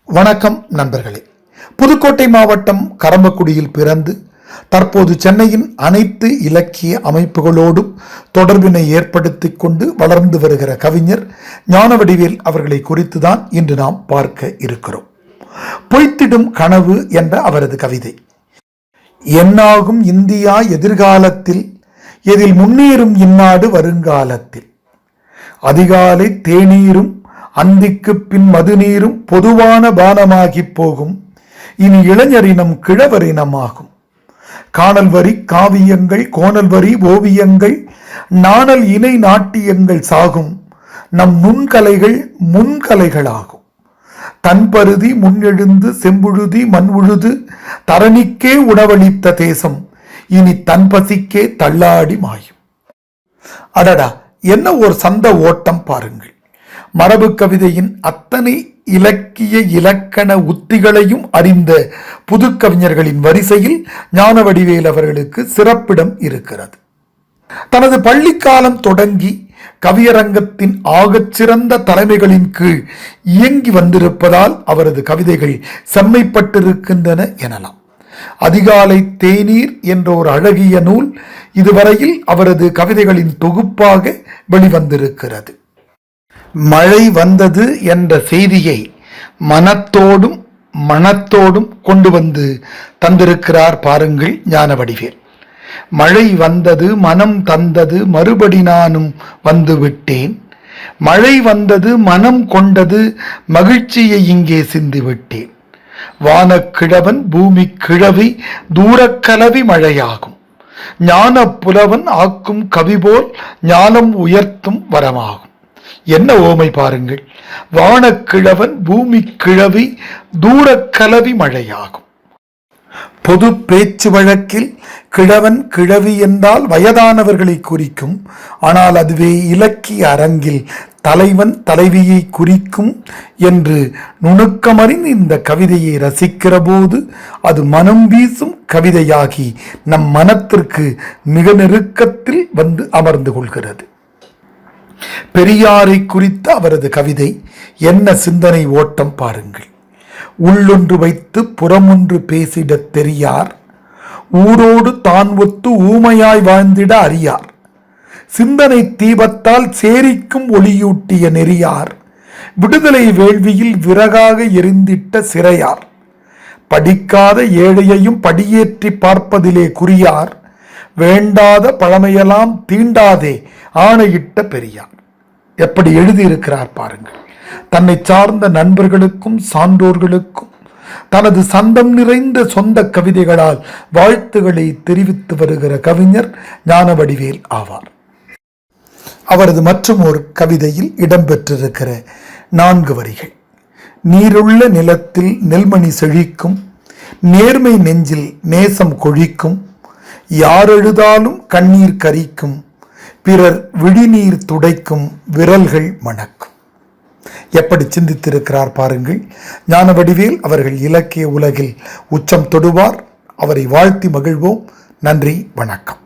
வணக்கம் நண்பர்களே. புதுக்கோட்டை மாவட்டம் கரம்பக்குடியில் பிறந்து தற்போது சென்னையின் அனைத்து இலக்கிய அமைப்புகளோடும் தொடர்பினை ஏற்படுத்தி கொண்டு வளர்ந்து வருகிற கவிஞர் ஞானவடிவேல் அவர்களை குறித்துதான் இன்று நாம் பார்க்க இருக்கிறோம். பொய்த்திடும் கனவு என்ற அவரது கவிதை, என்னாகும் இந்தியா எதிர்காலத்தில், எதில் முன்னேறும் இந்நாடு வருங்காலத்தில், அதிகாலை தேநீரும் அந்திக்கு பின் மதுநீரும் பொதுவான பானமாகி போகும், இனி இளைஞரினம் கிழவரினமாகும், காணல் வரி காவியங்கள் கோணல் வரி ஓவியங்கள் நாணல் இணை நாட்டியங்கள் சாகும், நம் நுண்கலைகள் முன்கலைகளாகும், தன்பருதி முன்னெழுந்து செம்புழுதி மண் உழுது தரணிக்கே உணவளித்த தேசம் இனி தன் பசிக்கே தள்ளாடி மாயும். அடடா, என்ன ஒரு சந்த ஓட்டம் பாருங்கள். மரபு கவிதையின் அத்தனை இலக்கிய இலக்கண உத்திகளையும் அறிந்த புது கவிஞர்களின் வரிசையில் ஞானவடிவேல் அவர்களுக்கு சிறப்பிடம் இருக்கிறது. தனது பள்ளிக்காலம் தொடங்கி கவியரங்கத்தின் ஆகச்சிறந்த தலைமைகளின் கீழ் இயங்கி வந்திருப்பதால் அவரது கவிதைகள் செம்மைப்பட்டிருக்கின்றன எனலாம். அதிகாலை தேநீர் என்ற ஒரு அழகிய நூல் இதுவரையில் அவரது கவிதைகளின் தொகுப்பாக வெளிவந்திருக்கிறது. மழை வந்தது என்ற செய்தியை மனத்தோடும் மனத்தோடும் கொண்டு வந்து தந்திருக்கிறார் பாருங்கள் ஞானவடிவேல். மழை வந்தது மனம் தந்தது மறுபடி நானும் வந்து விட்டேன், மழை வந்தது மனம் கொண்டது மகிழ்ச்சியை இங்கே சிந்து விட்டேன், வானக்கிழவன் பூமி கிழவி தூரக்கலவி மழையாகும், ஞான புலவன் ஆக்கும் கவிபோல் ஞானம் உயர்த்தும் வரமாகும். என்ன ஓமை பாருங்கள். வானக்கிழவன் பூமி கிழவி தூரக்கலவி மழையாகும். பொது பேச்சு வழக்கில் கிழவன் கிழவி என்றால் வயதானவர்களை குறிக்கும். ஆனால் அதுவே இலக்கிய அரங்கில் தலைவன் தலைவியை குறிக்கும் என்று நுணுக்கமறிந்து இந்த கவிதையை ரசிக்கிற போது அது மனம் வீசும் கவிதையாகி நம் மனத்திற்கு மிக நெருக்கத்தில் வந்து அமர்ந்து கொள்கிறது. பெரியாரை குறித்த அவரது கவிதை என்ன சிந்தனை ஓட்டம் பாருங்கள். உள்ளொன்று வைத்து புறமொன்று பேசிட தெரியார், ஊரோடு தான் ஒத்து ஊமையாய் வாழ்ந்திட அறியார், சிந்தனை தீபத்தால் சேரிக்கும் ஒளியூட்டிய நெறியார், விடுதலை வேள்வியில் விறகாக எரிந்திட்ட சிறையார், படிக்காத ஏழையையும் படியேற்றி பார்ப்பதிலே குறியார், வேண்டாத பழமையெல்லாம் தீண்டாதே ஆணையிட்ட பெரியார். எப்படி எழுதியிருக்கிறார் பாருங்கள். தன்னை சார்ந்த நண்பர்களுக்கும் சான்றோர்களுக்கும் தனது சந்தம் நிறைந்த சொந்த கவிதைகளால் வாழ்த்துக்களை தெரிவித்து வருகிற கவிஞர் ஞானவடிவேல் ஆவார். அவரது மற்றும் ஒரு கவிதையில் இடம்பெற்றிருக்கிற 4 வரிகள், நீருள்ள நிலத்தில் நெல்மணி செழிக்கும், நேர்மை நெஞ்சில் நேசம் கொழிக்கும், யார் எழுதாலும் கண்ணீர் கரிக்கும், பிறர் விழிநீர் துடைக்கும் விரல்கள் மணக்கும். எப்படி சிந்தித்திருக்கிறார் பாருங்கள். ஞானவடிவேல் அவர்கள் இலக்கிய உலகில் உச்சம் தொடுவார். அவரை வாழ்த்தி மகிழ்வோம். நன்றி, வணக்கம்.